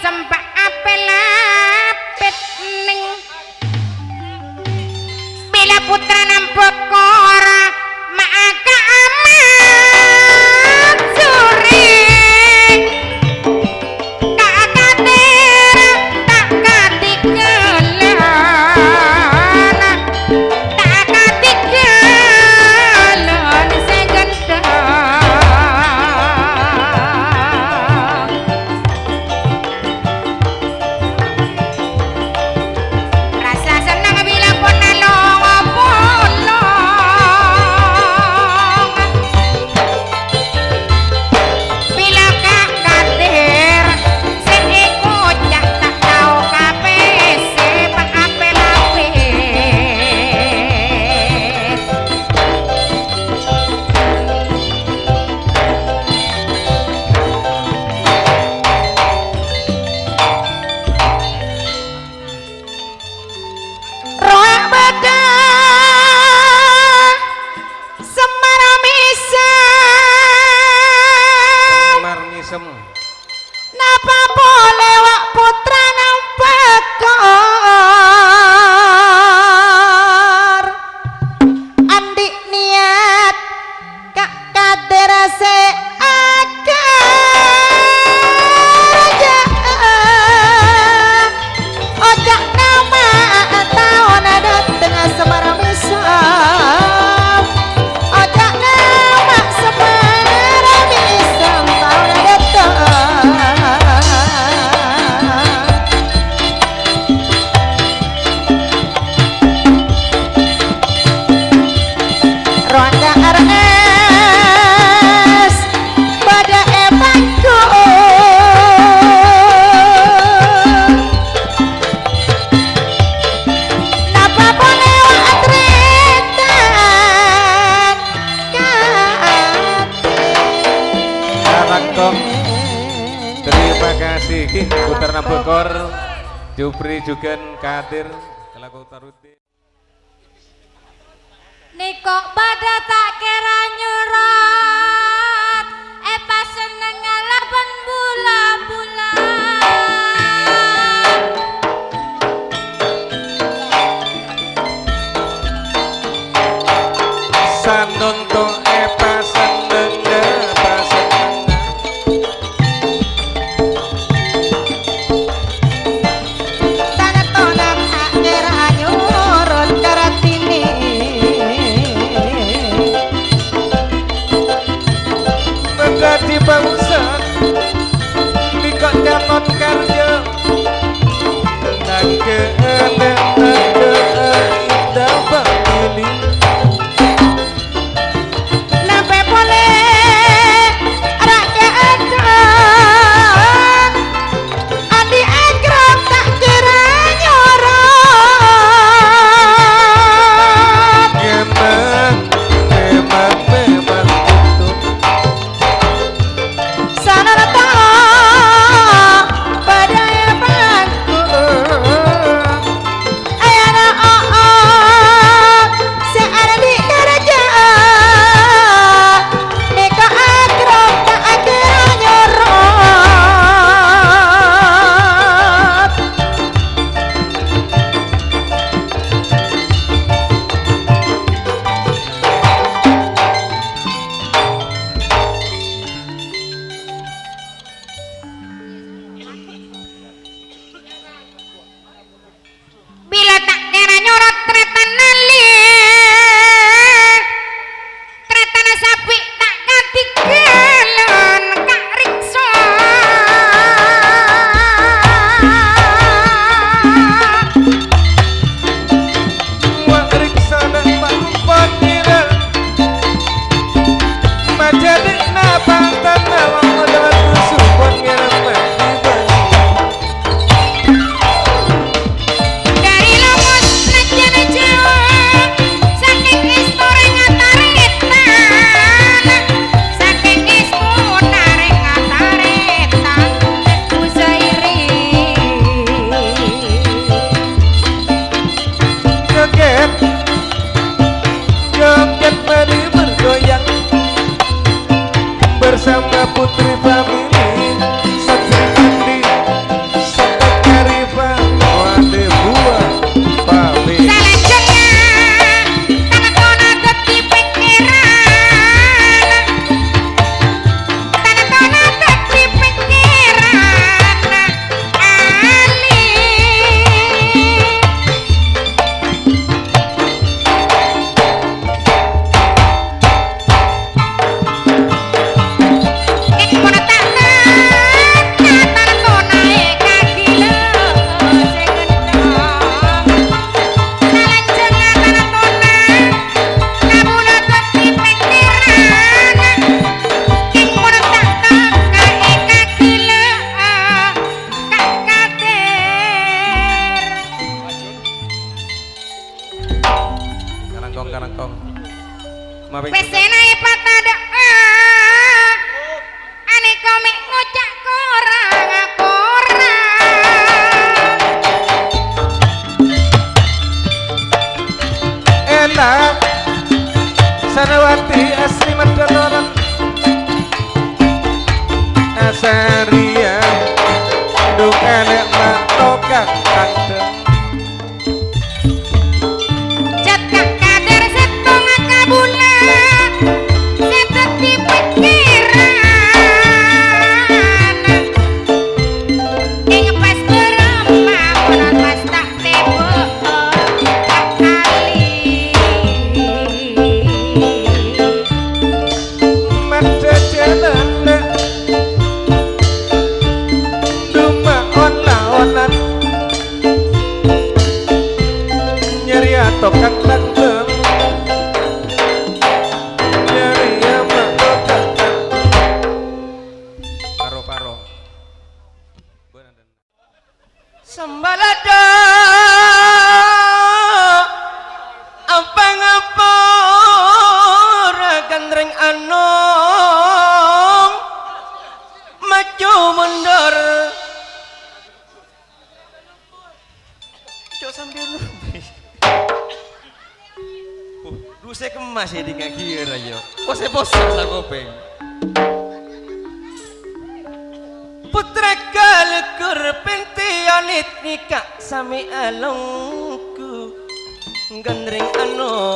sempak apel apet ning bila putra nampok kora maka amat suri Putra Bogor, Jupri juga Kadir, Kelaku Taruti. Niko pada tak kira nyurat, pas seneng ngalaban bulan-bulan. Sanunto pas seneng pas seneng. Tanah tonang tak kira nyurut karatini. Menjadi bangsa Nikot nyanon karya Nangke indah bangili Lampe boleh rakyat adan Adi Akram tak kira nyorot. Memang itu Sana datang pada emanku ayana seada di kerajaan Niko Akram tak akhirnya nyorot. Bila tak kira nyorot tretan nalih tretan sapi tak ganti galon kak riksa Wak riksana pangpon nilal Majadik nabang tanah Wangudawat usupon ngeremet dari lamus najan jawa saking istora ngataretan saking istora ngataretan usairi Joget Joget mari bergoyang Bersama putri famili Satri Mandi masih di kaki ayo. Pose-pose lah kopeng. Putra kalukur pentionit nikah sami alongku gandring anom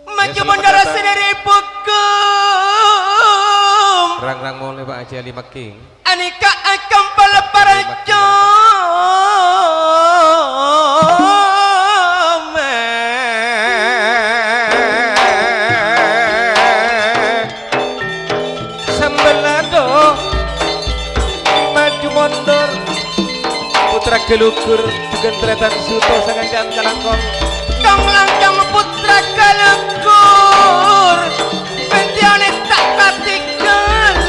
maju mundur sendiri pukum Rang-rang mau Pak Haji Ali Making. anika akan peleparjo Sembelado maju mundur putra gelugur juga tretan suto sangancan kalangkong kang langkang putra kalukur pentionit tak katigalan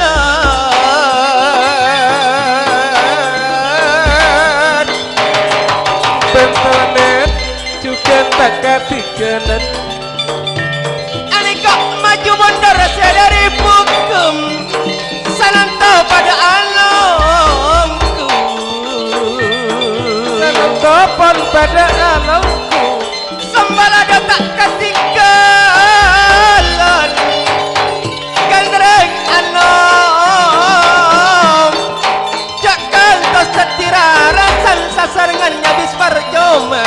pentonet juga tak katigalan anika maju mundur sadari hukum sananta pada alamku topan pada alamku sembalada tak ketinggalan gandreng anom jakal tos setira rasan sasarengannya bis percuma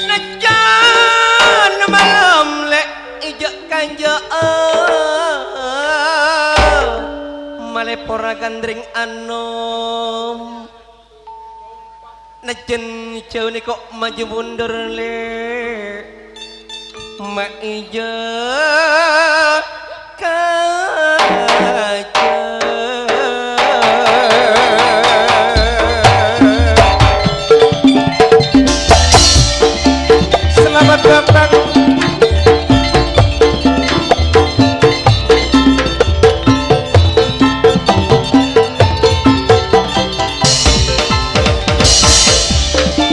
nejan malam lek ijak kanja malepora gandring anom nejen jauh ni kok maju mundur le ma ija kaja selamat datang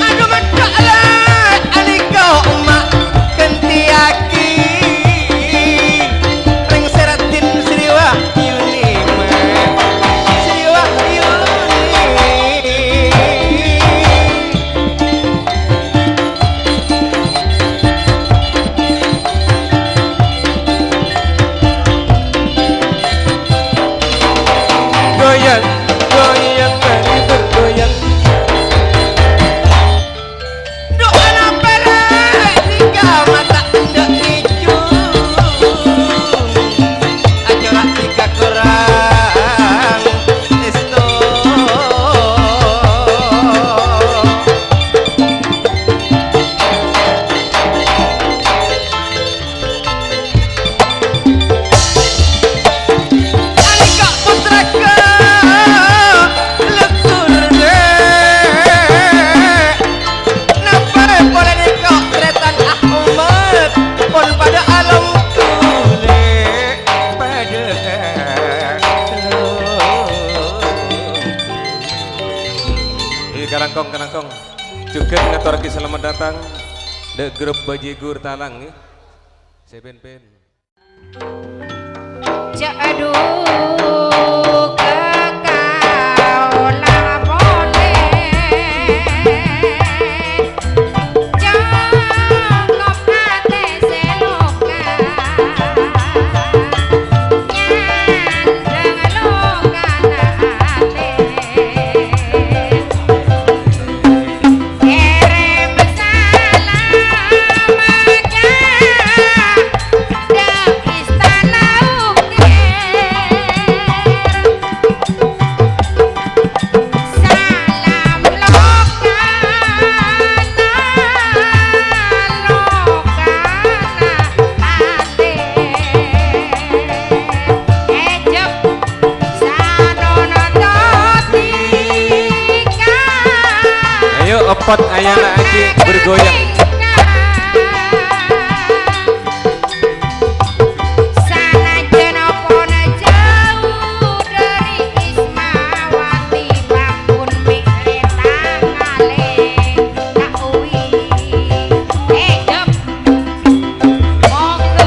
aduh mendalah anika emak kentiaki ring seratin sriwah yuni sriwah yuni goyang goyang bari bergoyang doa napere tiga mata ndak ijo acara tiga kurang esto anika putraka lekur le napa boleh nikah tretan Ahmad pun pada alam kule pada kalangkong juga ngaturake selamat datang The Grup Bajigur Talang nih Sepen pen Jadu kekau lah boleh Jangkop hati seloka Nyandeng loka hati Kerem salam maka Dek istana Opat ayana aja bergoyang. Monggo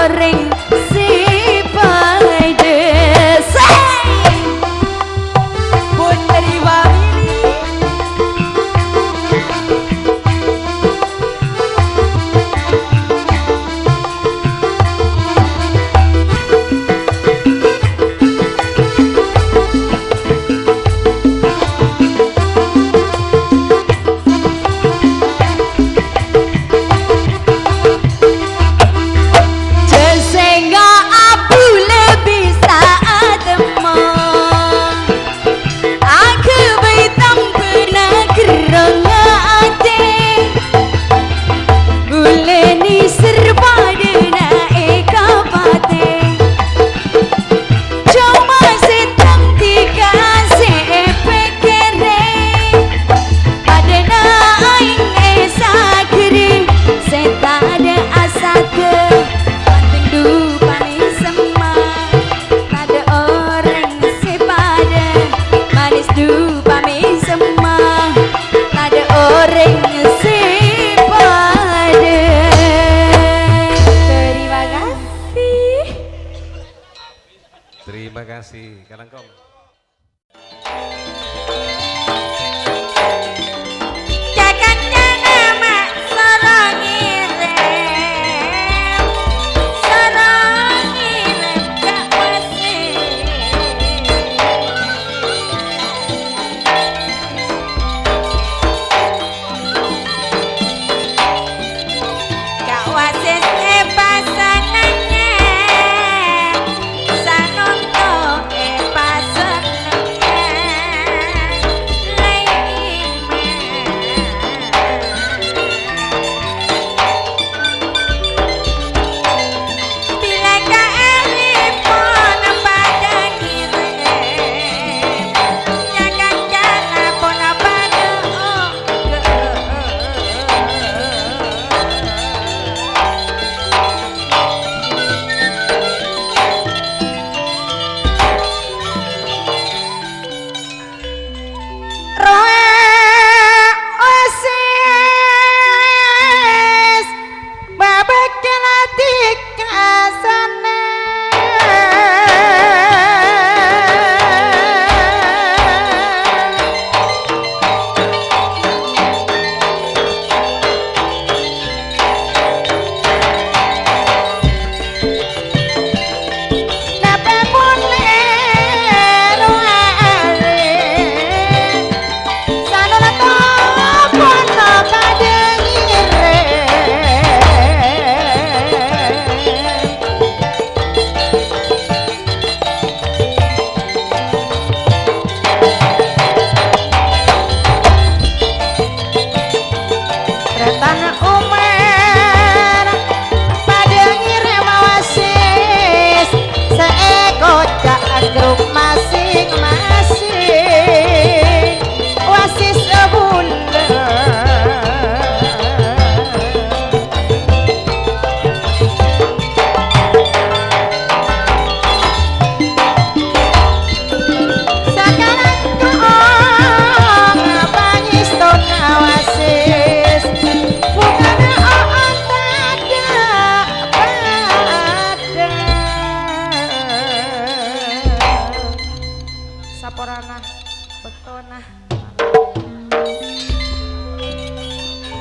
orang si pedes pun dari Wamili Terima kasih, Kalangkong.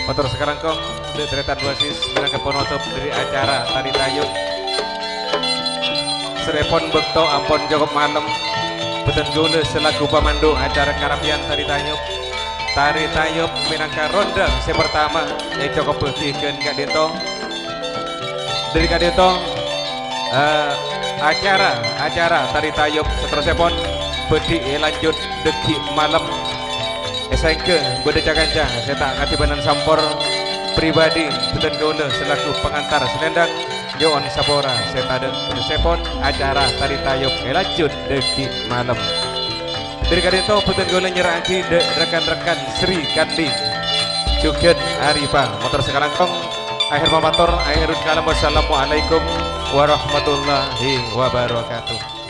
Motor sekarang kong di Tretan Wasis minangka penutup dari acara tari tayub Serepon Bekto Ampon Jogop Malam Beten Gune selaku pemandu acara karapian tari tayub minangka ronde yang pertama yang cukup putihkan Kak Dito dari Kak Dito acara tari tayub seterusnya pun beti lanjut deki malam Esaike Bode Cakanca saya tak katibanan sampor pribadi Beten Gune selaku pengantar selendang Joon Sabora saya tak ada sepon acara tari tayub lanjut deki malam dari kadito Beten Gune nyerahki rekan-rekan Sri Kandi Juket Arifah motor sekarang kong akhir mamator akhirun kalam wassalamualaikum warahmatullahi wabarakatuh.